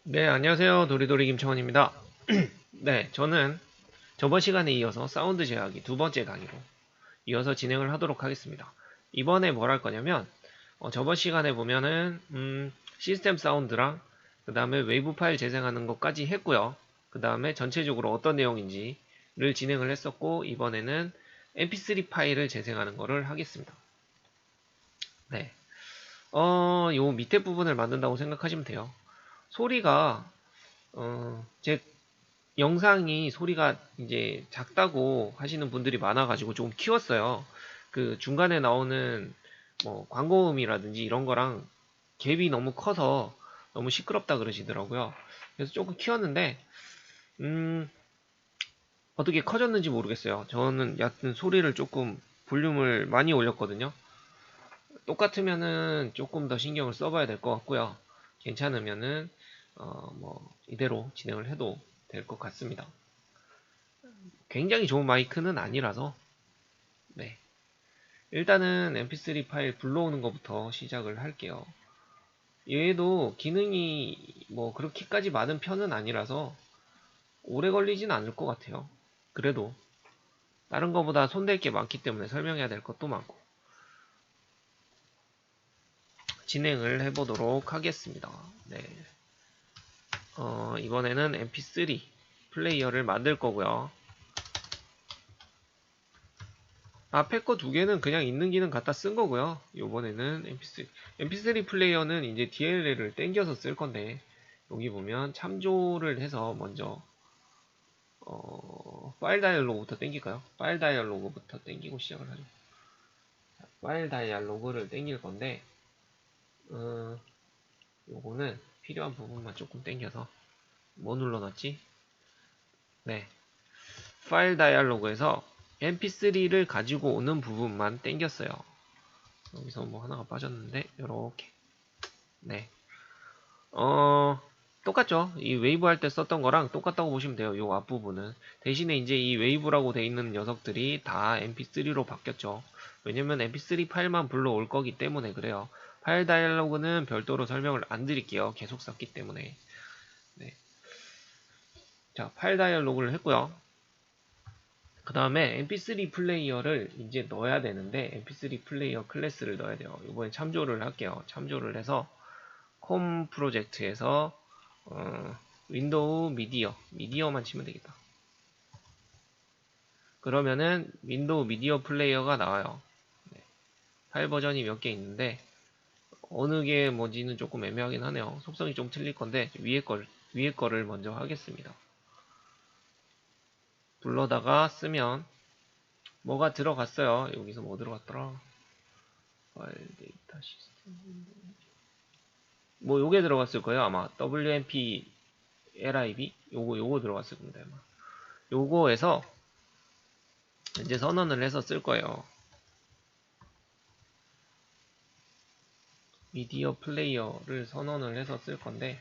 네, 안녕하세요. 도리도리 김청원입니다. 네, 저는 저번 시간에 이어서 사운드 제어하기 두 번째 강의로 이어서 진행을 하도록 하겠습니다. 이번에 뭘 할 거냐면, 저번 시간에 보면은, 시스템 사운드랑, 그 다음에 웨이브 파일 재생하는 것까지 했고요. 그 다음에 전체적으로 어떤 내용인지를 진행을 했었고, 이번에는 mp3 파일을 재생하는 거를 하겠습니다. 네. 요 밑에 부분을 만든다고 생각하시면 돼요. 소리가, 제 영상이 소리가 이제 작다고 하시는 분들이 많아가지고 조금 키웠어요. 그 중간에 나오는 뭐 광고음이라든지 이런 거랑 갭이 너무 커서 너무 시끄럽다 그러시더라고요. 그래서 조금 키웠는데, 음, 어떻게 커졌는지 모르겠어요. 저는 얕은 소리를 조금 볼륨을 많이 올렸거든요. 똑같으면은 조금 더 신경을 써봐야 될 것 같고요. 괜찮으면은, 뭐, 이대로 진행을 해도 될 것 같습니다. 굉장히 좋은 마이크는 아니라서, 네. 일단은 mp3 파일 불러오는 것부터 시작을 할게요. 얘도 기능이 뭐 그렇게까지 많은 편은 아니라서 오래 걸리진 않을 것 같아요. 그래도 다른 거보다 손댈 게 많기 때문에 설명해야 될 것도 많고 진행을 해보도록 하겠습니다. 네. 이번에는 mp3 플레이어를 만들 거고요. 앞에 거 두 개는 그냥 있는 기능 갖다 쓴 거고요. 요번에는 mp3 플레이어는 이제 DLL을 땡겨서 쓸 건데 여기 보면 참조를 해서 먼저 파일 다이얼로그부터 땡길까요? 파일 다이얼로그부터 땡기고 시작을 하죠. 파일 다이얼로그를 땡길 건데 요거는 필요한 부분만 조금 땡겨서 뭐 눌러놨지? 네, 파일 다이얼로그에서 mp3를 가지고 오는 부분만 땡겼어요. 여기서 뭐 하나가 빠졌는데 요렇게 네. 어, 똑같죠. 이 웨이브 할 때 썼던 거랑 똑같다고 보시면 돼요. 요 앞부분은. 대신에 이제 이 웨이브라고 돼 있는 녀석들이 다 mp3로 바뀌었죠. 왜냐면 mp3 파일만 불러올 거기 때문에 그래요. 파일 다이얼로그는 별도로 설명을 안 드릴게요. 계속 썼기 때문에. 네. 자, 파일 다이얼로그를 했고요. 그 다음에 mp3 플레이어를 이제 넣어야 되는데 mp3 플레이어 클래스를 넣어야 돼요. 이번에 참조를 할게요. 참조를 해서 콤 프로젝트에서 윈도우 미디어만 치면 되겠다. 그러면은 윈도우 미디어 플레이어가 나와요. 네, 파일 버전이 몇 개 있는데 어느 게 뭔지는 조금 애매하긴 하네요. 속성이 좀 틀릴 건데 위에 거를 먼저 하겠습니다. 불러다가 쓰면 뭐가 들어갔어요. 여기서 뭐 들어갔더라? 파일 데이터 시스템 뭐 요게 들어갔을 거예요. 아마 WMP LIB 요거 들어갔을 겁니다. 아마. 요거에서 이제 선언을 해서 쓸 거예요. 미디어 플레이어를 선언을 해서 쓸 건데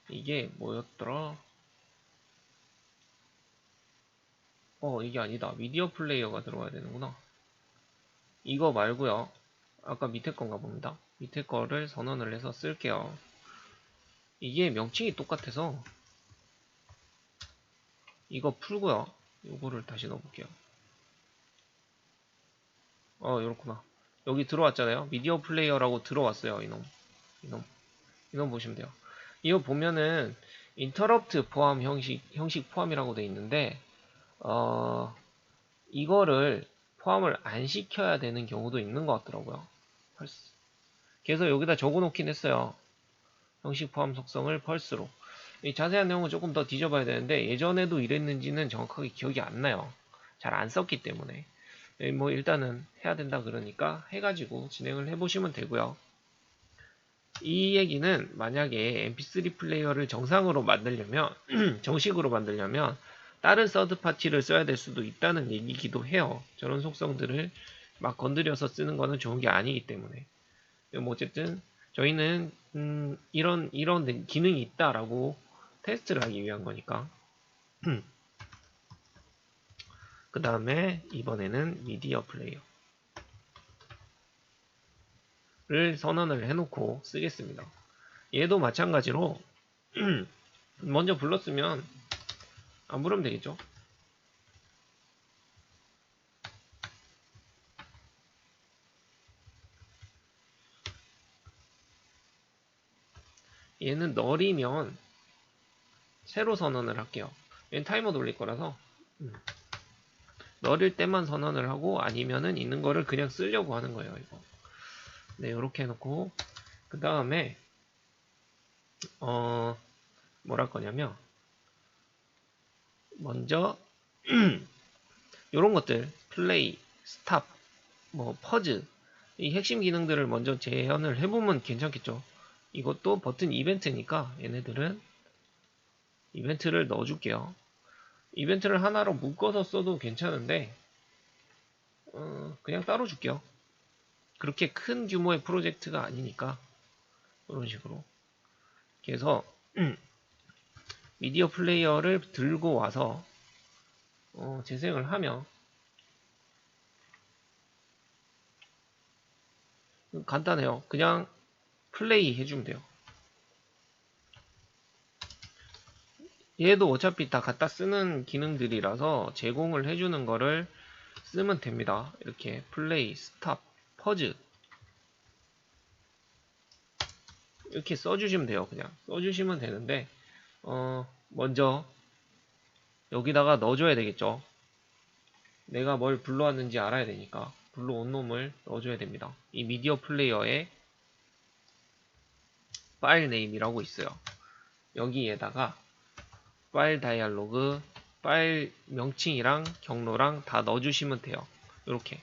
이게 뭐였더라? 이게 아니다. 미디어 플레이어가 들어가야 되는구나. 이거 말고요. 아까 밑에 건가 봅니다. 밑에 거를 선언을 해서 쓸게요. 이게 명칭이 똑같아서 이거 풀고요. 요거를 다시 넣어볼게요. 요렇구나. 여기 들어왔잖아요. 미디어 플레이어라고 들어왔어요. 이놈. 이놈 보시면 돼요. 이거 보면은 인터럽트 포함 형식 포함이라고 돼 있는데 어, 이거를 포함을 안 시켜야 되는 경우도 있는 것 같더라고요. 그래서 여기다 적어 놓긴 했어요. 형식 포함 속성을 펄스로. 이 자세한 내용은 조금 더 뒤져봐야 되는데 예전에도 이랬는지는 정확하게 기억이 안 나요. 잘 안 썼기 때문에. 뭐 일단은 해야 된다 그러니까 해가지고 진행을 해보시면 되고요. 이 얘기는 만약에 mp3 플레이어를 정상으로 만들려면 정식으로 만들려면 다른 서드 파티를 써야 될 수도 있다는 얘기기도 해요. 저런 속성들을 막 건드려서 쓰는 거는 좋은 게 아니기 때문에. 뭐 어쨌든 저희는 이런 기능이 있다라고 테스트를 하기 위한 거니까. 그 다음에 이번에는 미디어 플레이어. 선언을 해놓고 쓰겠습니다. 얘도 마찬가지로 먼저 불렀으면 안 부르면 되겠죠. 얘는 널이면 새로 선언을 할게요. 얘는 타이머 돌릴 거라서 널일 때만 선언을 하고 아니면은 있는 거를 그냥 쓰려고 하는 거예요. 이거. 네, 이렇게 해놓고 그 다음에 뭘 할 거냐면 먼저 이런 것들 플레이, 스탑, 뭐 퍼즈 이 핵심 기능들을 먼저 재현을 해보면 괜찮겠죠. 이것도 버튼 이벤트니까 얘네들은 이벤트를 넣어줄게요. 이벤트를 하나로 묶어서 써도 괜찮은데 그냥 따로 줄게요. 그렇게 큰 규모의 프로젝트가 아니니까 이런 식으로 그래서 미디어 플레이어를 들고 와서 재생을 하면 간단해요. 그냥 플레이 해주면 돼요. 얘도 어차피 다 갖다 쓰는 기능들이라서 제공을 해주는 거를 쓰면 됩니다. 이렇게 플레이, 스탑, 퍼즈 이렇게 써주시면 돼요. 그냥 써주시면 되는데 먼저 여기다가 넣어줘야 되겠죠. 내가 뭘 불러왔는지 알아야 되니까 불러온 놈을 넣어줘야 됩니다. 이 미디어 플레이어에 파일 네임이라고 있어요. 여기에다가 파일 다이얼로그, 파일 명칭이랑 경로랑 다 넣어주시면 돼요. 이렇게.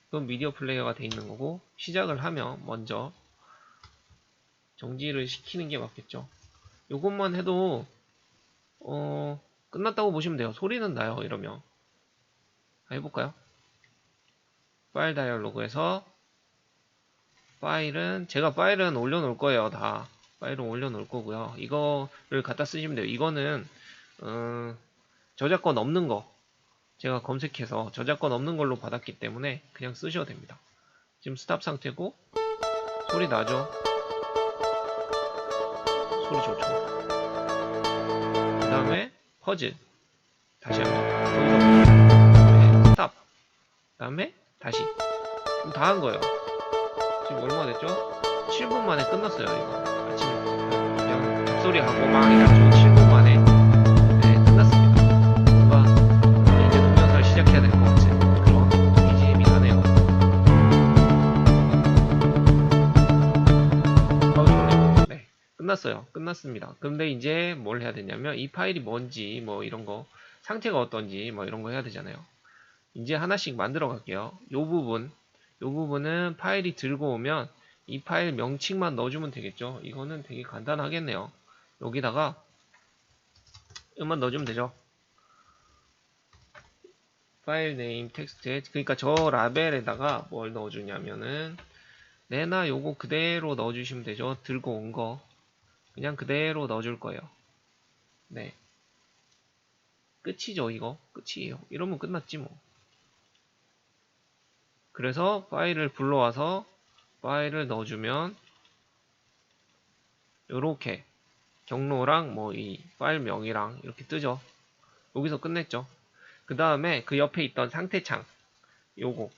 그럼 미디어 플레이어가 돼 있는 거고 시작을 하면 먼저 정지를 시키는 게 맞겠죠. 요것만 해도 끝났다고 보시면 돼요. 소리는 나요. 이러면 해볼까요? 파일 다이얼로그에서 제가 파일은 올려놓을 거예요. 다 파일은 올려놓을 거고요. 이거를 갖다 쓰시면 돼요. 이거는 저작권 없는 거 제가 검색해서 저작권 없는 걸로 받았기 때문에 그냥 쓰셔도 됩니다. 지금 스탑 상태고 소리 나죠? 소리 좋죠? 그 다음에 퍼즈 다시 한번 거기서 스탑 그 다음에 다시 지금 다 한 거예요. 지금 얼마 됐죠? 7분 만에 끝났어요. 이거 아침 그냥 잡소리하고 막 해가지고 7분 만에 끝났습니다. 뭔가 이제 동영상을 시작해야 될 것 같은 그런 BGM이 나네요. 좋네요. 네, 끝났어요. 끝났습니다. 근데 이제 뭘 해야 되냐면 이 파일이 뭔지 뭐 이런 거 상태가 어떤지 뭐 이런 거 해야 되잖아요. 이제 하나씩 만들어 갈게요. 요 부분은 파일이 들고 오면 이 파일 명칭만 넣어주면 되겠죠. 이거는 되게 간단하겠네요. 여기다가 음만 넣어주면 되죠. 파일 네임 텍스트에 그러니까 저 라벨에다가 뭘 넣어주냐면은 내나 요거 그대로 넣어주시면 되죠. 들고 온 거 그냥 그대로 넣어줄 거예요. 네, 끝이죠. 이거 끝이에요. 이러면 끝났지 뭐. 그래서 파일을 불러와서 파일을 넣어주면 요렇게 경로랑 뭐 이 파일명이랑 이렇게 뜨죠. 여기서 끝냈죠. 그 다음에 그 옆에 있던 상태창 요거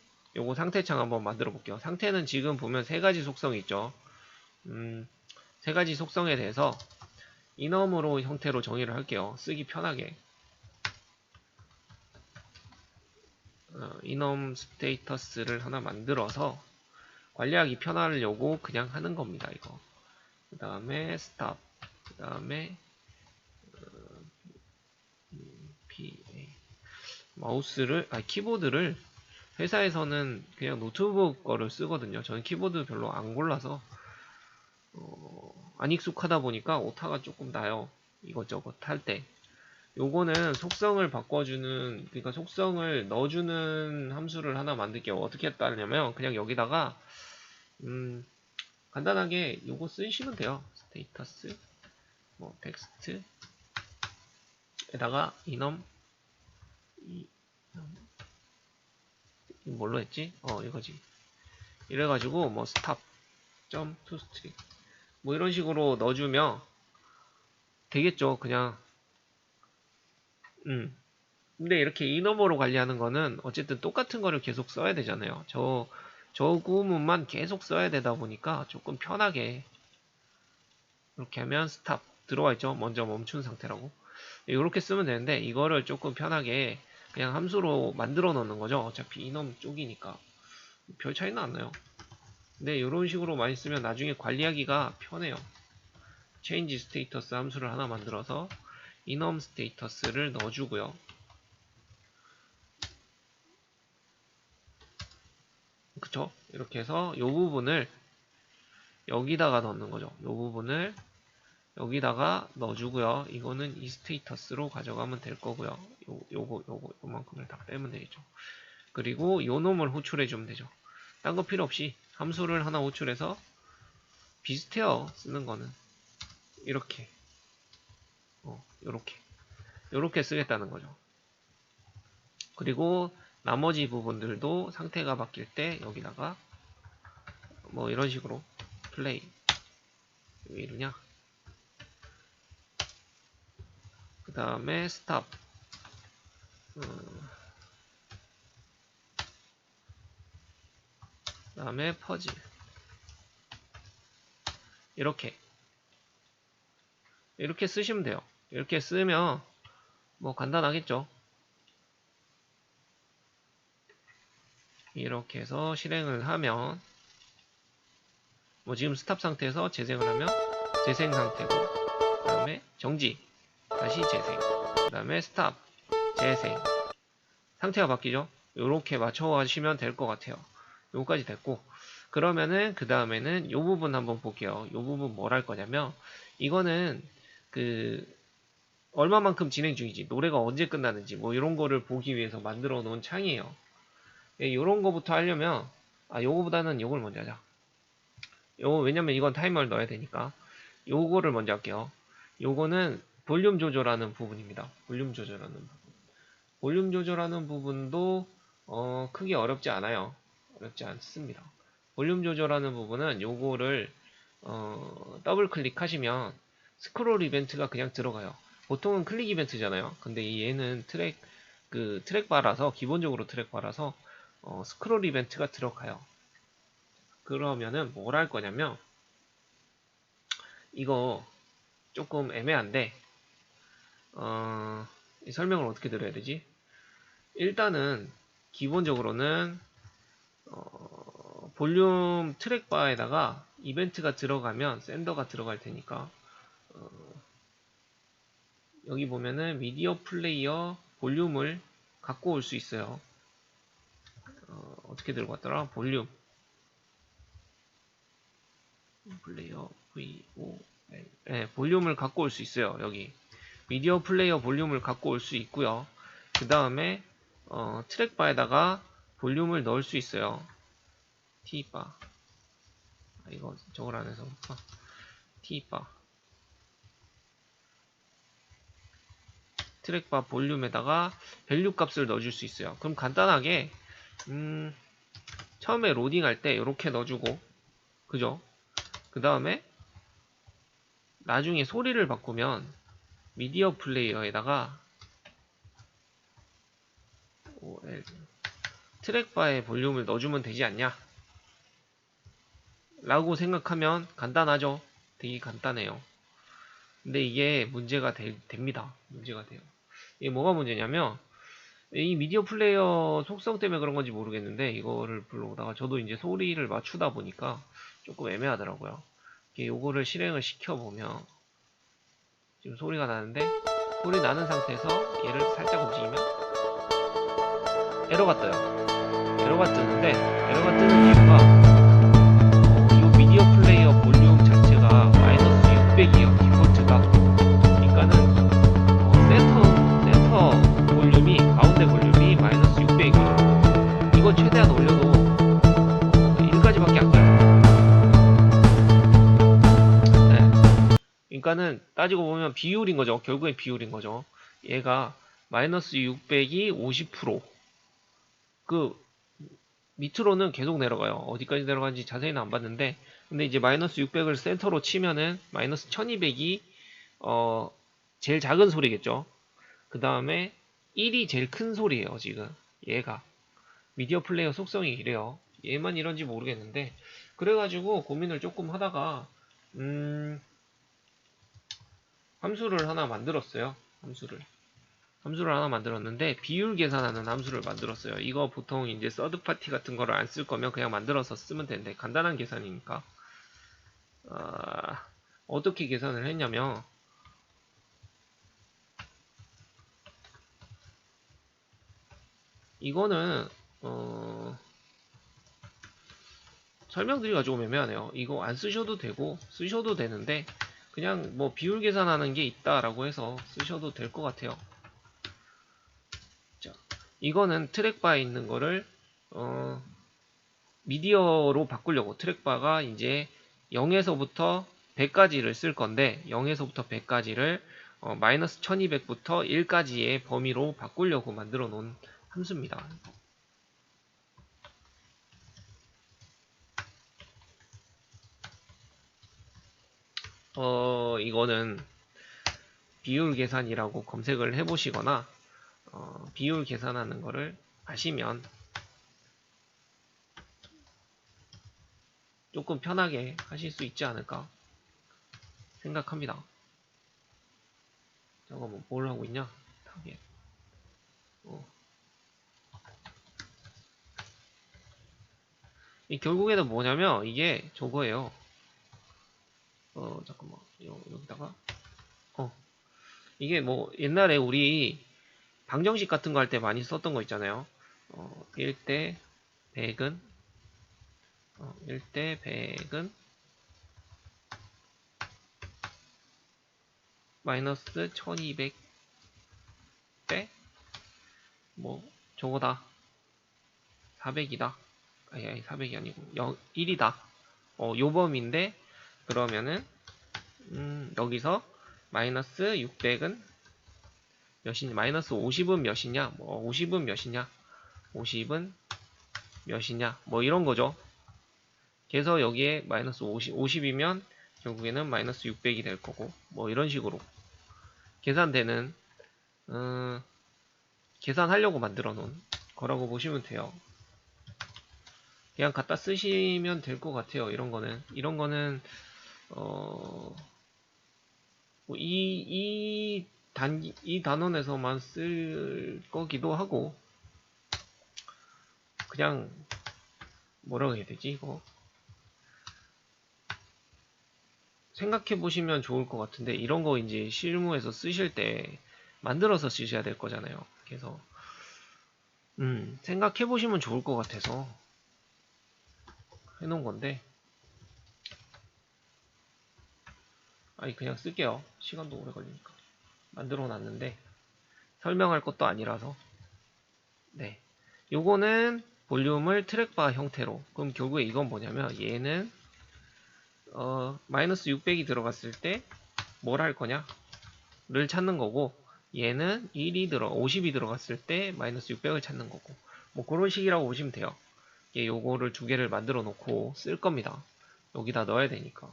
상태창 한번 만들어 볼게요. 상태는 지금 보면 세 가지 속성이 있죠. 세 가지 속성에 대해서 이넘으로 형태로 정의를 할게요. 쓰기 편하게. 이넘 스테이터스를 하나 만들어서 관리하기 편하려고 그냥 하는 겁니다. 이거. 그 다음에 스탑. 그 다음에 PA. 키보드를 회사에서는 그냥 노트북 거를 쓰거든요. 저는 키보드 별로 안 골라서 안 익숙하다 보니까 오타가 조금 나요. 이것저것 할 때. 요거는 속성을 바꿔주는, 그러니까 속성을 넣어주는 함수를 하나 만들게요. 어떻게 했다냐면 그냥 여기다가 간단하게 요거 쓰시면 돼요. 스테이터스 뭐 텍스트 에다가 이넘 뭘로 했지? 이거지. 이래가지고 뭐 스탑 점 toString 뭐 이런 식으로 넣어주면 되겠죠. 그냥 근데 이렇게 이너머로 관리하는 거는 어쨌든 똑같은 거를 계속 써야 되잖아요. 저 구문만 계속 써야 되다 보니까 조금 편하게 이렇게 하면 스탑 들어와 있죠. 먼저 멈춘 상태라고. 이렇게 쓰면 되는데 이거를 조금 편하게 그냥 함수로 만들어 놓는 거죠. 어차피 이놈 쪽이니까 별 차이는 안 나요. 근데 이런 식으로 많이 쓰면 나중에 관리하기가 편해요. change status 함수를 하나 만들어서 enum status를 넣어주고요. 그쵸? 이렇게 해서 이 부분을 여기다가 넣는 거죠. 이 부분을 여기다가 넣어주고요. 이거는 이 스테이터스로 가져가면 될 거고요. 요만큼을 다 빼면 되겠죠. 그리고 요 놈을 호출해주면 되죠. 딴 거 필요 없이 함수를 하나 호출해서 비슷해요. 쓰는 거는 이렇게 요렇게 쓰겠다는 거죠. 그리고 나머지 부분들도 상태가 바뀔 때 여기다가 뭐 이런 식으로 플레이 왜 이러냐, 그 다음에 스탑 그 다음에 퍼즐 이렇게 쓰시면 돼요. 이렇게 쓰면 뭐 간단하겠죠. 이렇게 해서 실행을 하면 뭐 지금 스탑 상태에서 재생을 하면 재생 상태고, 그 다음에 정지, 다시 재생, 그 다음에 스탑, 재생, 상태가 바뀌죠. 요렇게 맞춰 하시면 될 것 같아요. 요거까지 됐고, 그러면은 그 다음에는 요 부분 한번 볼게요. 요 부분 뭘 할 거냐면 이거는 그 얼마만큼 진행 중인지, 노래가 언제 끝나는지 뭐 이런 거를 보기 위해서 만들어 놓은 창이에요. 요런 거부터 하려면 요거보다는 요걸 먼저 하자. 왜냐면 이건 타이머를 넣어야 되니까 요거를 먼저 할게요. 요거는 볼륨 조절하는 부분입니다. 볼륨 조절하는 부분. 볼륨 조절하는 부분도 크게 어렵지 않아요. 어렵지 않습니다. 볼륨 조절하는 부분은 요거를 더블 클릭하시면 스크롤 이벤트가 그냥 들어가요. 보통은 클릭 이벤트잖아요. 근데 얘는 트랙바라서, 기본적으로 트랙바라서 스크롤 이벤트가 들어가요. 그러면은 뭘 할 거냐면, 이거 조금 애매한데 이 설명을 어떻게 드려야 되지? 일단은 기본적으로는 볼륨 트랙바에다가 이벤트가 들어가면 샌더가 들어갈 테니까 여기 보면은 미디어 플레이어 볼륨을 갖고 올 수 있어요. 어떻게 들고 왔더라? 볼륨 플레이어 VOL, 네, 볼륨을 갖고 올 수 있어요. 여기 미디어 플레이어 볼륨을 갖고 올 수 있고요. 그 다음에 트랙바에다가 볼륨을 넣을 수 있어요. T바, 이거 저걸 안 해서 T바, 트랙바 볼륨에다가 밸류 값을 넣어줄 수 있어요. 그럼 간단하게 처음에 로딩할 때 이렇게 넣어주고, 그죠? 그 다음에 나중에 소리를 바꾸면 미디어 플레이어에다가 트랙바에 볼륨을 넣어주면 되지 않냐? 라고 생각하면 간단하죠? 되게 간단해요. 근데 이게 문제가 됩니다. 문제가 돼요. 이게 뭐가 문제냐면, 이 미디어 플레이어 속성 때문에 그런 건지 모르겠는데, 이거를 불러오다가 저도 이제 소리를 맞추다 보니까 조금 애매하더라고요. 요거를 실행을 시켜보면, 지금 소리가 나는데, 소리 나는 상태에서 얘를 살짝 움직이면, 에러가 떠요. 에러가 뜨는데, 에러가 뜨는 이유가, 이 미디어 플레이어 볼륨 자체가 마이너스 600이에요. 디폴트가. 그러니까는 센터 볼륨이, 가운데 볼륨이 마이너스 600이죠. 이거 최대한 올려도 1까지밖에 안 가요. 네. 그러니까는 따지고 보면 비율인 거죠. 결국엔 비율인 거죠. 얘가 마이너스 600이 50%. 그 밑으로는 계속 내려가요. 어디까지 내려가는지 자세히는 안 봤는데 근데 이제 마이너스 600을 센터로 치면은 마이너스 1200이 제일 작은 소리겠죠. 그 다음에 1이 제일 큰 소리예요. 지금 얘가 미디어 플레이어 속성이 이래요. 얘만 이런지 모르겠는데 그래가지고 고민을 조금 하다가 함수를 하나 만들었어요. 함수를 하나 만들었는데 비율 계산하는 함수를 만들었어요. 이거 보통 이제 서드 파티 같은 거를 안 쓸 거면 그냥 만들어서 쓰면 되는데 간단한 계산이니까 어떻게 계산을 했냐면 이거는 설명드리기가 조금 애매하네요. 이거 안 쓰셔도 되고 쓰셔도 되는데 그냥 뭐 비율 계산하는 게 있다라고 해서 쓰셔도 될 것 같아요. 자, 이거는 트랙바에 있는 거를 미디어로 바꾸려고 트랙바가 이제 0에서부터 100까지를 쓸 건데 0에서부터 100까지를 마이너스 1200부터 1까지의 범위로 바꾸려고 만들어 놓은 함수입니다. 이거는 비율 계산이라고 검색을 해보시거나 비율 계산하는 거를 아시면 조금 편하게 하실 수 있지 않을까 생각합니다. 잠깐만 뭘 하고 있냐? 타겟. 결국에는 뭐냐면 이게 저거예요. 잠깐만 여기다가 이게 뭐 옛날에 우리 방정식 같은 거 할 때 많이 썼던 거 있잖아요. 1대 100은 1대 100은 마이너스 1200 빼 뭐 저거다 400이다. 아니 400이 아니고 1이다. 요 범위인데 그러면은 여기서 마이너스 600은 몇이냐? 마이너스 50은 몇이냐? 뭐 50은 몇이냐? 50은 몇이냐? 뭐 이런 거죠. 그래서 여기에 마이너스 50이면 결국에는 마이너스 600이 될 거고 뭐 이런 식으로 계산되는 계산하려고 만들어 놓은 거라고 보시면 돼요. 그냥 갖다 쓰시면 될 것 같아요. 이런 거는 이 단원에서만 쓸 거기도 하고 그냥 뭐라고 해야 되지 이거 생각해 보시면 좋을 것 같은데 이런 거 이제 실무에서 쓰실 때 만들어서 쓰셔야 될 거잖아요. 그래서 생각해 보시면 좋을 것 같아서 해놓은 건데 아니 그냥 쓸게요. 시간도 오래 걸리니까 만들어 놨는데 설명할 것도 아니라서 네 요거는 볼륨을 트랙바 형태로 그럼 결국에 이건 뭐냐면 얘는 마이너스 600이 들어갔을 때 뭘 할 거냐 를 찾는 거고 얘는 50이 들어갔을 때 마이너스 600을 찾는 거고 뭐 그런 식이라고 보시면 돼요. 요거를 두 개를 만들어 놓고 쓸 겁니다. 여기다 넣어야 되니까.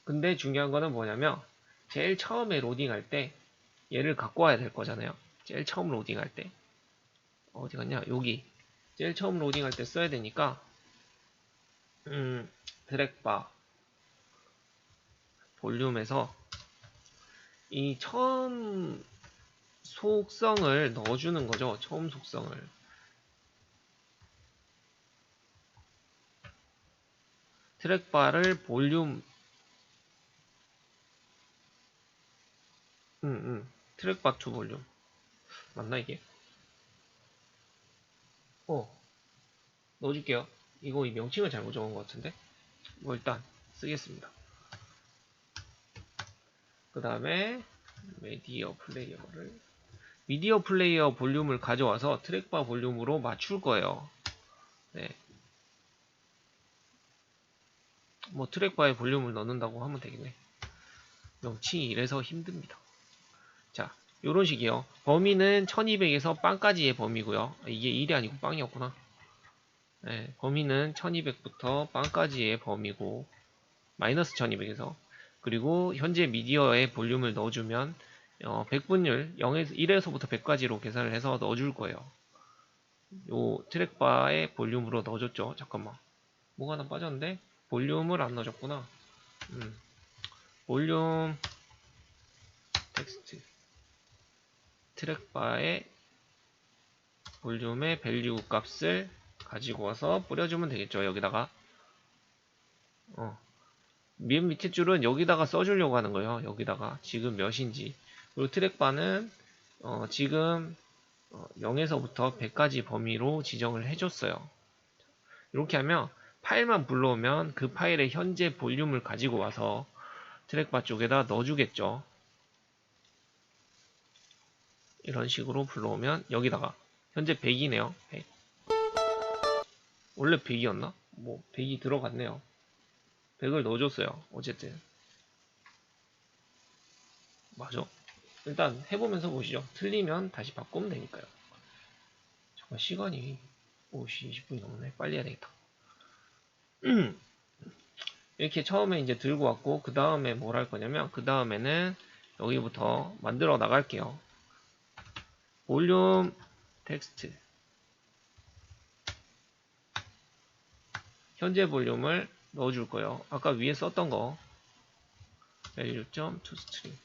근데 중요한 거는 뭐냐면 제일 처음에 로딩할 때 얘를 갖고 와야 될 거잖아요. 제일 처음 로딩할 때 어디 갔냐 여기 제일 처음 로딩할 때 써야 되니까 드랙바 볼륨에서 이 처음 속성을 넣어주는 거죠. 처음 속성을. 트랙바를 볼륨 트랙바 투 볼륨 맞나 이게? 넣어줄게요. 이거 이 명칭을 잘못 적은 것 같은데 뭐 일단 쓰겠습니다. 그 다음에 미디어 플레이어 볼륨을 가져와서 트랙바 볼륨으로 맞출 거예요. 네. 뭐 트랙바에 볼륨을 넣는다고 하면 되겠네. 명칭이 이래서 힘듭니다. 자, 요런 식이요. 범위는 1200에서 빵까지의 범위고요. 이게 1이 아니고 빵이었구나. 네, 범위는 1200부터 빵까지의 범위고 마이너스 1200에서 그리고 현재 미디어에 볼륨을 넣어주면 100분율 0에서 1에서부터 100까지로 계산을 해서 넣어줄 거예요. 요 트랙바에 볼륨으로 넣어줬죠. 잠깐만, 뭐가 하나 빠졌는데 볼륨을 안 넣어줬구나. 볼륨 텍스트 트랙바에 볼륨의 밸류 값을 가지고 와서 뿌려주면 되겠죠. 여기다가 맨 밑에 줄은 여기다가 써주려고 하는 거예요. 여기다가 지금 몇인지. 그리고 트랙바는 지금 0에서부터 100까지 범위로 지정을 해줬어요. 이렇게 하면 파일만 불러오면 그 파일의 현재 볼륨을 가지고 와서 트랙바 쪽에다 넣어주겠죠. 이런 식으로 불러오면 여기다가 현재 100이네요. 100. 원래 100이었나? 뭐 100이 들어갔네요. 100을 넣어줬어요. 어쨌든 맞아. 일단 해보면서 보시죠. 틀리면 다시 바꾸면 되니까요. 잠깐 시간이 20분이 넘네. 빨리 해야 되겠다. 이렇게 처음에 이제 들고 왔고 그 다음에 뭘 할 거냐면 그 다음에는 여기부터 만들어 나갈게요. 볼륨 텍스트 현재 볼륨을 넣어줄 거예요. 아까 위에 썼던 거 value.toString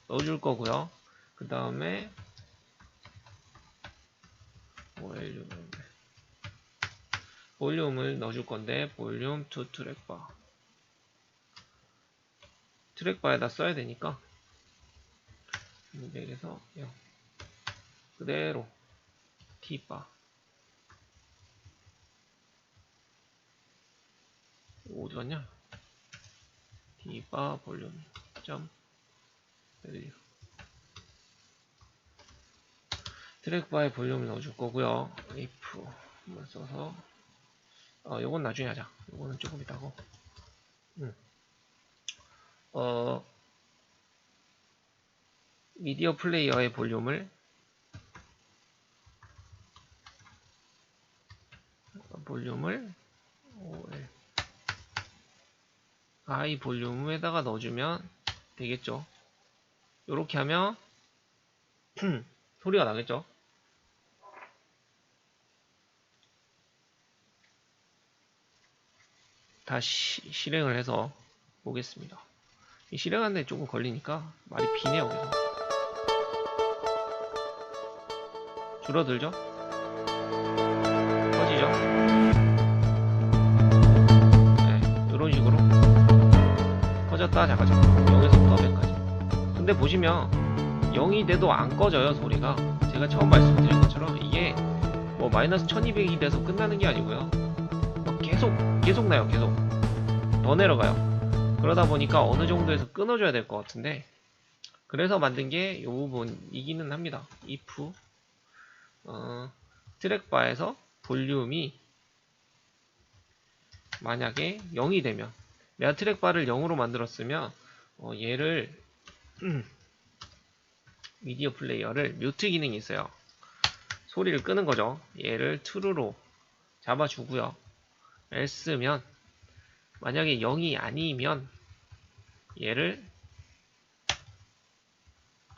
넣어줄 거고요. 그 다음에 볼륨을 넣어줄 건데 볼륨 to 트랙바 트랙바에다 써야 되니까 200에서 0 그대로 t바 어디 갔냐? t바 볼륨 점 value 트랙바에 볼륨을 넣어줄 거고요. if 한번 써서 요건 나중에 하자. 요거는 조금 이따고. 미디어 플레이어의 볼륨을 OL I 볼륨에다가 넣어주면 되겠죠. 요렇게 하면 소리가 나겠죠. 다시 실행을 해서 보겠습니다. 이 실행하는데 조금 걸리니까 말이 비네요. 그래서 줄어들죠? 커지죠? 네, 이런 식으로 커졌다 작아졌다 0에서부터 100까지. 근데 보시면 0이 돼도 안 꺼져요. 소리가 제가 처음 말씀드린 것처럼 이게 뭐 마이너스 1200이 돼서 끝나는 게 아니고요. 계속 나요. 계속 더 내려가요. 그러다 보니까 어느 정도에서 끊어줘야 될 것 같은데 그래서 만든 게 이 부분이기는 합니다. if 트랙바에서 볼륨이 만약에 0이 되면 내가 트랙바를 0으로 만들었으면 얘를 미디어 플레이어를 뮤트 기능이 있어요. 소리를 끄는 거죠. 얘를 true로 잡아주고요. else면 만약에 0이 아니면 얘를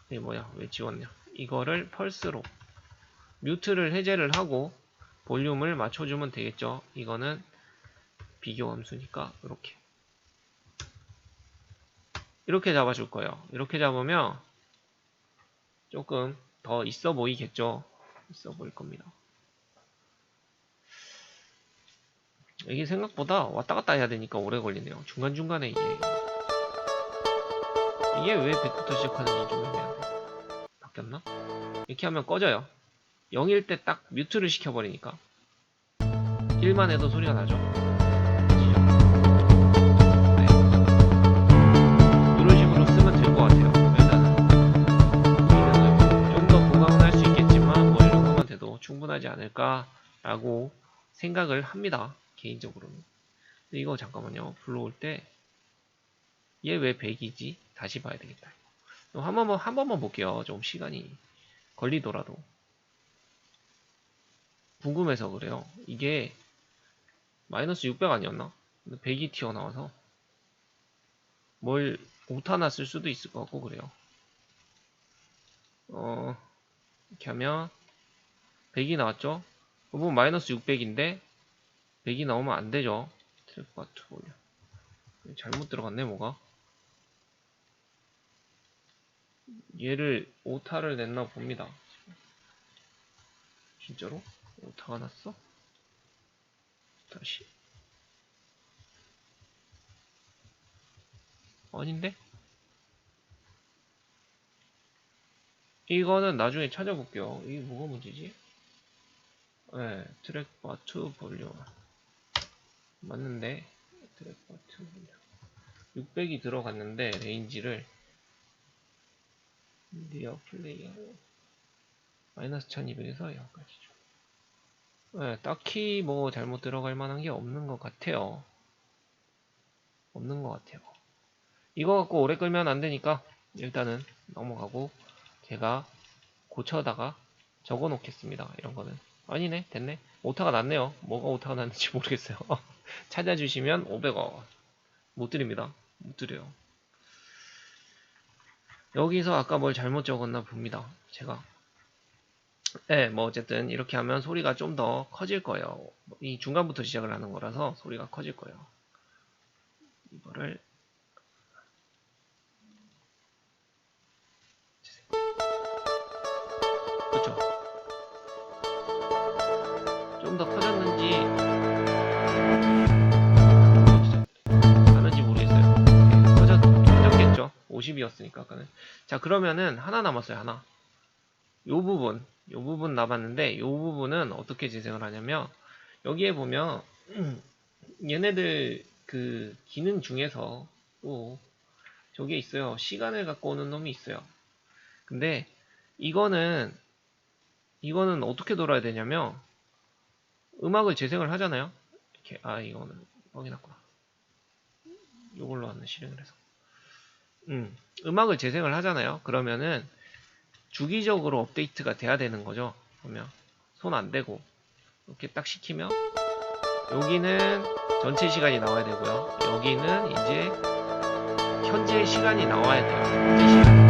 왜 지웠냐 이거를 펄스로 뮤트를 해제를 하고 볼륨을 맞춰주면 되겠죠. 이거는 비교 함수니까 이렇게 잡아줄 거예요. 이렇게 잡으면 조금 더 있어 보이겠죠. 있어 보일 겁니다. 이게 생각보다 왔다 갔다 해야 되니까 오래 걸리네요. 중간중간에 이게 왜 100부터 시작하는지 좀 애매하네. 바뀌었나? 이렇게 하면 꺼져요. 0일 때 딱 뮤트를 시켜버리니까 1만 해도 소리가 나죠. 네. 이런 식으로 쓰면 될 것 같아요. 일단은 좀 더 보강은 할 수 있겠지만 뭐 이 정도만 돼도 충분하지 않을까라고 생각을 합니다. 개인적으로는. 근데 이거 잠깐만요. 불러올 때 얘 왜 100이지? 다시 봐야 되겠다. 한 번만 볼게요. 좀 시간이 걸리더라도. 궁금해서 그래요. 이게 마이너스 600 아니었나? 근데 100이 튀어나와서 뭘 오타나 쓸 수도 있을 것 같고 그래요. 이렇게 하면 100이 나왔죠? 그러면 마이너스 600인데 100이 나오면 안 되죠. 트랙바 투 올려. 잘못 들어갔네 뭐가. 얘를 오타를 냈나 봅니다. 진짜로? 오타가 났어? 다시. 아닌데? 이거는 나중에 찾아볼게요. 이게 뭐가 문제지? 네, 트랙바 투 볼륨. 맞는데, 트랙바 투 볼륨. 600이 들어갔는데, 레인지를 미디어 플레이어 마이너스 1200에서 여기까지죠. 네, 딱히 뭐 잘못 들어갈 만한 게 없는 것 같아요. 없는 것 같아요. 이거 갖고 오래 끌면 안 되니까 일단은 넘어가고 제가 고쳐다가 적어 놓겠습니다. 이런 거는. 아니네, 됐네. 오타가 났네요. 뭐가 오타가 났는지 모르겠어요. 찾아주시면 500원. 못 드립니다. 못 드려요. 여기서 아까 뭘 잘못 적었나 봅니다. 제가. 네, 뭐 어쨌든 이렇게 하면 소리가 좀 더 커질 거예요. 이 중간부터 시작을 하는 거라서 소리가 커질 거예요. 이거를 그렇죠. 좀 더 커졌는지 안는지 모르겠어요. 네, 커졌겠죠. 50이었으니까 아까는. 자, 그러면은 하나 남았어요. 하나. 요 부분 남았는데 요 부분은 어떻게 재생을 하냐면 여기에 보면 얘네들 그 기능 중에서 또 저게 있어요. 시간을 갖고 오는 놈이 있어요. 근데 이거는 어떻게 돌아야 되냐면 음악을 재생을 하잖아요. 이렇게 이거는 확인했구나. 요걸로 하는 실행을 해서 음악을 재생을 하잖아요. 그러면은 주기적으로 업데이트가 돼야 되는 거죠. 보면 손 안 대고 이렇게 딱 시키면 여기는 전체 시간이 나와야 되고요. 여기는 이제 현재 시간이 나와야 돼요. 현재 시간.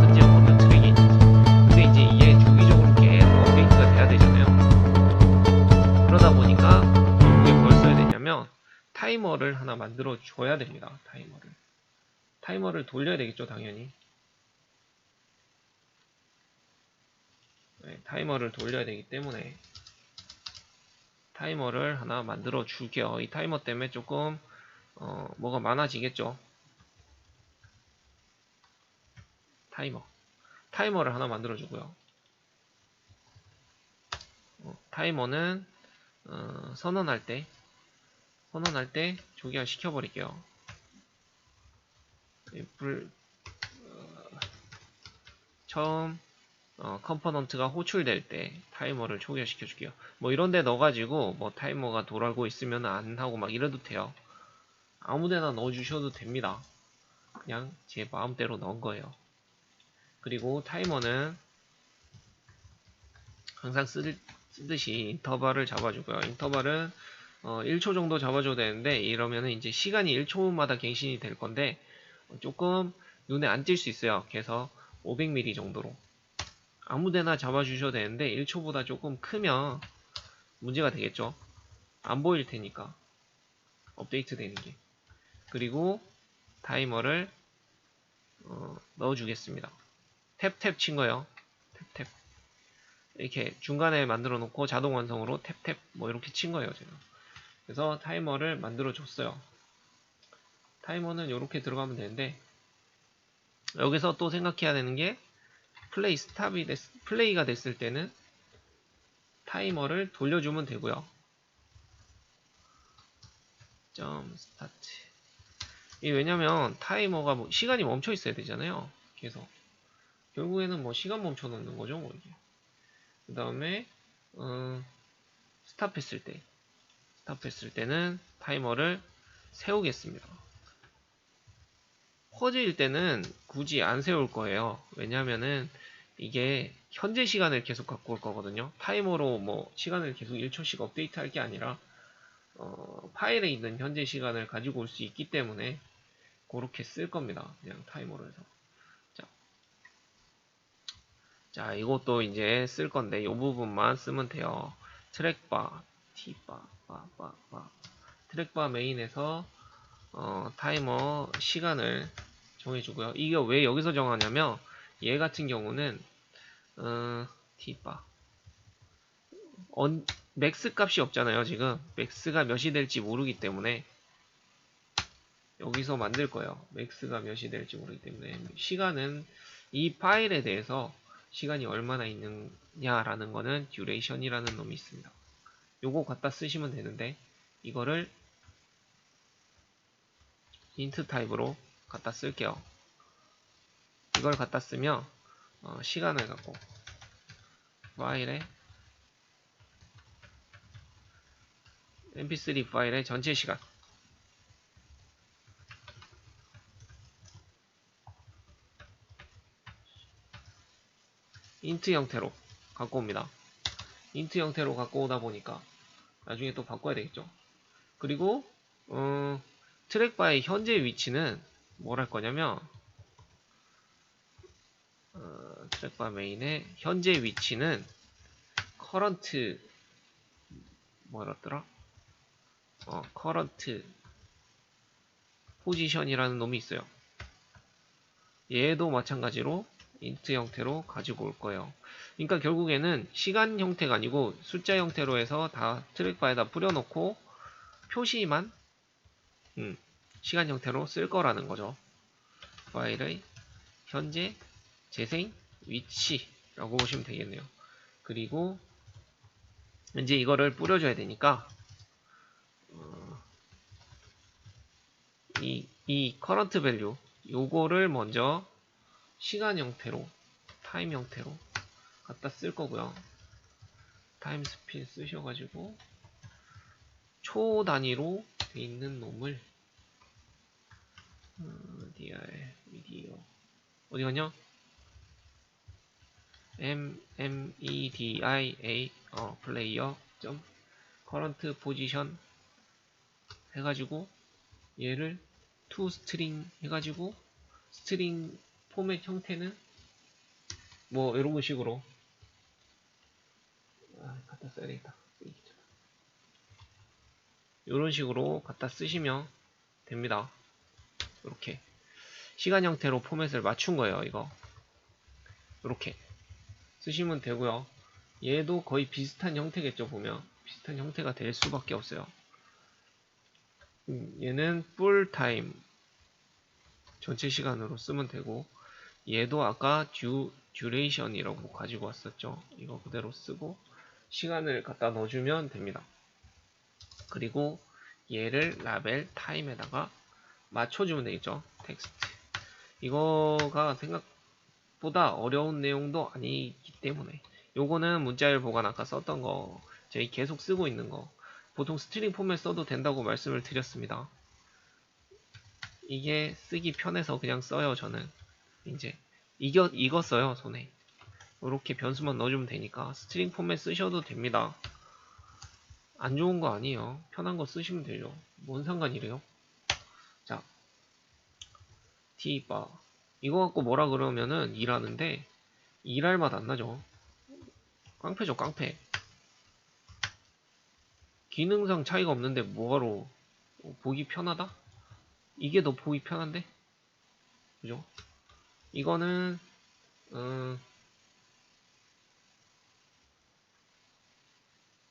현재 어느 트랙이 있는지. 근데 이제 이게 주기적으로 계속 업데이트가 돼야 되잖아요. 그러다 보니까 이게 뭘 써야 되냐면 타이머를 하나 만들어 줘야 됩니다. 타이머를 돌려야 되겠죠, 당연히. 네, 타이머를 돌려야 되기 때문에 타이머를 하나 만들어 줄게요. 이 타이머 때문에 조금 뭐가 많아지겠죠. 타이머를 하나 만들어 주고요. 타이머는 선언할 때 조기화 시켜버릴게요. 처음 컴포넌트가 호출될 때 타이머를 초기화시켜 줄게요. 뭐 이런데 넣어가지고 뭐 타이머가 돌아가고 있으면 안 하고 막 이래도 돼요. 아무데나 넣어주셔도 됩니다. 그냥 제 마음대로 넣은 거예요. 그리고 타이머는 항상 쓰듯이 인터벌을 잡아주고요. 인터벌은 1초 정도 잡아줘도 되는데 이러면은 이제 시간이 1초마다 갱신이 될 건데 조금 눈에 안 띌 수 있어요. 그래서 500mm 정도로 아무데나 잡아주셔도 되는데 1초보다 조금 크면 문제가 되겠죠. 안 보일 테니까 업데이트 되는 게. 그리고 타이머를 넣어주겠습니다. 탭탭 친 거예요. 탭탭 이렇게 중간에 만들어 놓고 자동 완성으로 탭탭 뭐 이렇게 친 거예요 제가. 그래서 타이머를 만들어 줬어요. 타이머는 이렇게 들어가면 되는데 여기서 또 생각해야 되는 게 플레이가 됐을 때는 타이머를 돌려주면 되고요. 점 스타트. 왜냐면 타이머가 뭐 시간이 멈춰 있어야 되잖아요. 그래서 결국에는 뭐 시간 멈춰 놓는 거죠, 뭐 이게. 그 다음에 스탑했을 때는 타이머를 세우겠습니다. 퍼즈일 때는 굳이 안 세울 거예요. 왜냐면은 이게 현재 시간을 계속 갖고 올 거거든요. 타이머로 뭐 시간을 계속 1초씩 업데이트 할 게 아니라 파일에 있는 현재 시간을 가지고 올 수 있기 때문에 그렇게 쓸 겁니다. 그냥 타이머로 해서. 자, 이것도 이제 쓸 건데 이 부분만 쓰면 돼요. 트랙바, T바, 트랙바 메인에서 타이머 시간을 정해주고요. 이게 왜 여기서 정하냐면 얘 같은 경우는 T바 맥스 값이 없잖아요. 지금 맥스가 몇이 될지 모르기 때문에 여기서 만들 거예요. 맥스가 몇이 될지 모르기 때문에 시간은 이 파일에 대해서 시간이 얼마나 있느냐라는 거는 duration이라는 놈이 있습니다. 요거 갖다 쓰시면 되는데 이거를 int 타입으로 갖다 쓸게요. 이걸 갖다 쓰면 시간을 갖고 파일에 mp3 파일의 전체 시간 int 형태로 갖고 옵니다. int 형태로 갖고 오다 보니까 나중에 또 바꿔야 되겠죠. 그리고 트랙바의 현재 위치는 뭘 할 거냐면 트랙바 메인의 현재 위치는 current 뭐였더라? current position이라는 놈이 있어요. 얘도 마찬가지로 int 형태로 가지고 올 거예요. 그러니까 결국에는 시간 형태가 아니고 숫자 형태로 해서 다 트랙바에다 뿌려놓고 표시만 시간 형태로 쓸 거라는 거죠. 파일의 현재 재생 위치라고 보시면 되겠네요. 그리고 이제 이거를 뿌려줘야 되니까 이 current value 요거를 먼저 시간 형태로 타임 형태로 갖다 쓸 거고요. 타임 스피드 쓰셔가지고 초 단위로 돼 있는 놈을 미디어 어디 갔냐? media player current position 해가지고 얘를 to string 해가지고 스트링 포맷 형태는 뭐 이런 식으로 갖다 써야 되겠다. 이런 식으로 갖다 쓰시면 됩니다. 이렇게 시간 형태로 포맷을 맞춘 거예요. 이거 이렇게 쓰시면 되고요. 얘도 거의 비슷한 형태겠죠. 보면 비슷한 형태가 될 수밖에 없어요. 얘는 full time 전체 시간으로 쓰면 되고 얘도 아까 duration이라고 가지고 왔었죠. 이거 그대로 쓰고 시간을 갖다 넣어주면 됩니다. 그리고 얘를 라벨 타임에다가 맞춰주면 되겠죠. 텍스트. 이거가 생각보다 어려운 내용도 아니기 때문에 요거는 문자열 보관 아까 썼던 거 저희 계속 쓰고 있는 거 보통 스트링 포맷 써도 된다고 말씀을 드렸습니다. 이게 쓰기 편해서 그냥 써요. 저는 이제 이거 써요. 손에 이렇게 변수만 넣어주면 되니까 스트링 포맷 쓰셔도 됩니다. 안 좋은 거 아니에요. 편한 거 쓰시면 되죠. 뭔 상관이래요. 자, T바 이거 갖고 뭐라 그러면은 일하는데 일할 맛 안 나죠. 깡패죠. 깡패. 기능상 차이가 없는데 뭐하러 보기 편하다? 이게 더 보기 편한데? 그죠? 이거는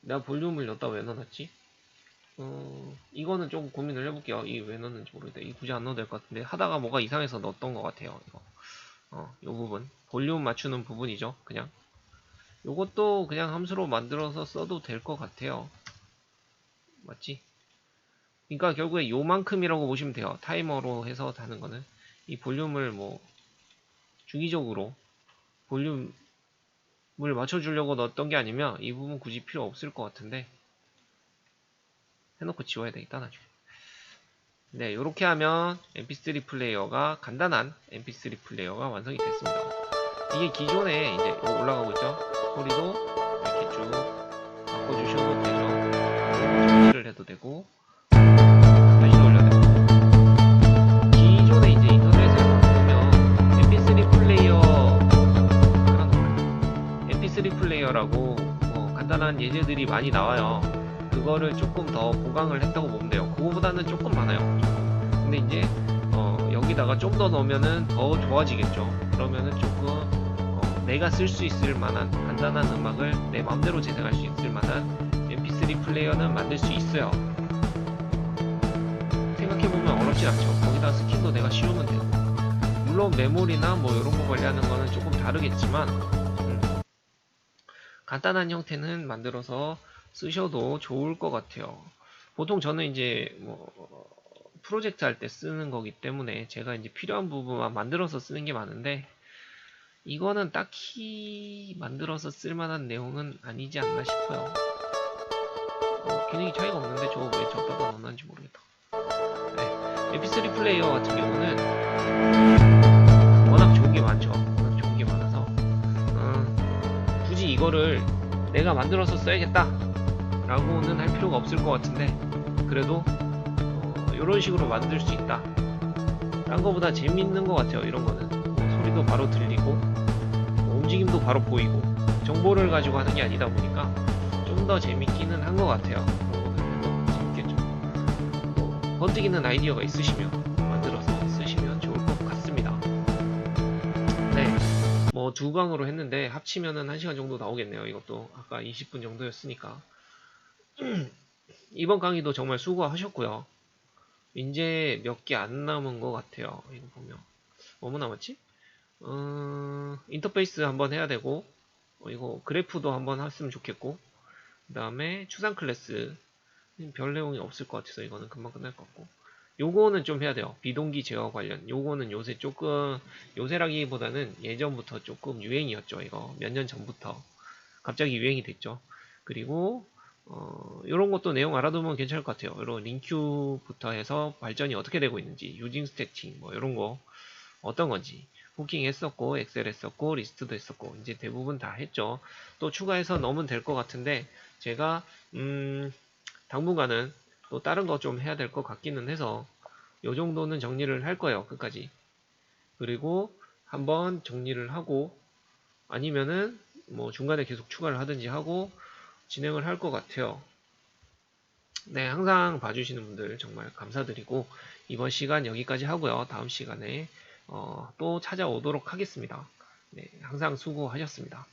내가 볼륨을 넣었다 왜 넣어놨지? 이거는 조금 고민을 해볼게요. 이 왜 넣었는지 모르겠다. 이 굳이 안 넣어도 될 것 같은데 하다가 뭐가 이상해서 넣었던 것 같아요. 이거 요 부분 볼륨 맞추는 부분이죠. 그냥 요것도 그냥 함수로 만들어서 써도 될 것 같아요. 맞지? 그러니까 결국에 요만큼이라고 보시면 돼요. 타이머로 해서 하는 거는 이 볼륨을 뭐 주기적으로 볼륨을 맞춰주려고 넣었던 게 아니면 이 부분 굳이 필요 없을 것 같은데 해놓고 지워야 되겠다 나중에. 네, 이렇게 하면 mp3 플레이어가 간단한 mp3 플레이어가 완성이 됐습니다. 이게 기존에 이제 올라가고 있죠. 소리도 이렇게 쭉 바꿔주셔도 되죠. 정지를 해도 되고. 되고 다시 돌려야 되고. 기존에 이제 인터넷을 보면 MP3 플레이어 하나 놓을까요? MP3 플레이어라고 간단한 예제들이 많이 나와요. 그거를 조금 더 보강을 했다고 보면 돼요. 그거보다는 조금 많아요. 근데 이제 여기다가 좀 더 넣으면은 더 좋아지겠죠. 그러면은 조금 내가 쓸 수 있을 만한 간단한 음악을 내 마음대로 재생할 수 있을 만한 MP3 플레이어는 만들 수 있어요. 생각해보면 어렵진 않죠. 거기다 스킨도 내가 씌우면 되고, 물론 메모리나 뭐 이런 거 관리하는 거는 조금 다르겠지만 간단한 형태는 만들어서 쓰셔도 좋을 것 같아요. 보통 저는 이제 뭐 프로젝트 할 때 쓰는 거기 때문에 제가 이제 필요한 부분만 만들어서 쓰는 게 많은데, 이거는 딱히 만들어서 쓸만한 내용은 아니지 않나 싶어요. 기능이 차이가 없는데 저거 왜 저기다가 넣었는지 모르겠다. 네, MP3 플레이어 같은 경우는 워낙 좋은 게 많죠. 워낙 좋은 게 많아서 굳이 이거를 내가 만들어서 써야겠다 라고는 할 필요가 없을 것 같은데, 그래도 이런 식으로 만들 수 있다. 딴 거보다 재밌는 것 같아요. 이런 거는 소리도 바로 들리고 움직임도 바로 보이고 정보를 가지고 하는 게 아니다 보니까 좀 더 재밌기는 한 것 같아요. 그런 거는 해도 재밌겠죠. 번뜩이는 아이디어가 있으시면 만들어서 쓰시면 좋을 것 같습니다. 네, 뭐 두 강으로 했는데 합치면은 1시간 정도 나오겠네요. 이것도 아까 20분 정도였으니까. 이번 강의도 정말 수고하셨고요. 이제 몇 개 안 남은 것 같아요. 이거 보면 뭐뭐 남았지? 인터페이스 한번 해야 되고, 이거 그래프도 한번 했으면 좋겠고, 그 다음에 추상 클래스 별 내용이 없을 것 같아서 이거는 금방 끝날 것 같고, 요거는 좀 해야 돼요. 비동기 제어 관련. 요거는 요새 조금, 요새라기보다는 예전부터 조금 유행이었죠. 이거 몇 년 전부터 갑자기 유행이 됐죠. 그리고 이런 것도 내용 알아두면 괜찮을 것 같아요. 이런 링큐부터 해서 발전이 어떻게 되고 있는지, 유징 스태칭 뭐 이런 거 어떤 건지, 후킹 했었고 엑셀 했었고 리스트도 했었고 이제 대부분 다 했죠. 또 추가해서 넣으면 될 것 같은데, 제가 당분간은 또 다른 거 좀 해야 될 것 같기는 해서 요 정도는 정리를 할 거예요. 끝까지. 그리고 한번 정리를 하고, 아니면은 뭐 중간에 계속 추가를 하든지 하고 진행을 할 것 같아요. 네, 항상 봐주시는 분들 정말 감사드리고, 이번 시간 여기까지 하고요. 다음 시간에 또 찾아오도록 하겠습니다. 네, 항상 수고하셨습니다.